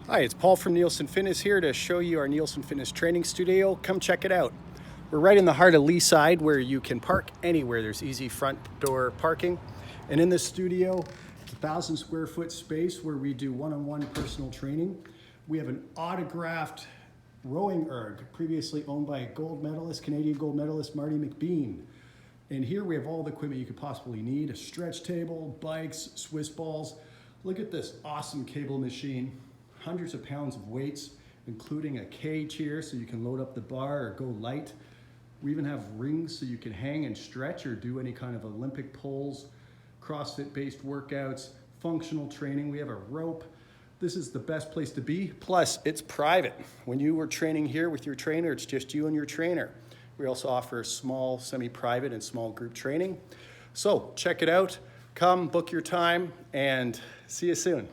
Hi, it's Paul from Nielsen Fitness here to show you our Nielsen Fitness training studio. Come check it out. We're right in the heart of Leaside where you can park anywhere. There's easy front door parking. And in this studio, it's a 1,000 square foot space where we do one-on-one personal training. We have an autographed rowing erg, previously owned by Canadian gold medalist Marty McBean. And here we have all the equipment you could possibly need, a stretch table, bikes, Swiss balls. Look at this awesome cable machine. Hundreds of pounds of weights, including a cage here so you can load up the bar or go light. We even have rings so you can hang and stretch or do any kind of Olympic pulls, CrossFit-based workouts, functional training. We have a rope. This is the best place to be. Plus, it's private. When you were training here with your trainer, it's just you and your trainer. We also offer small, semi-private and small group training. So check it out. Come, book your time, and see you soon.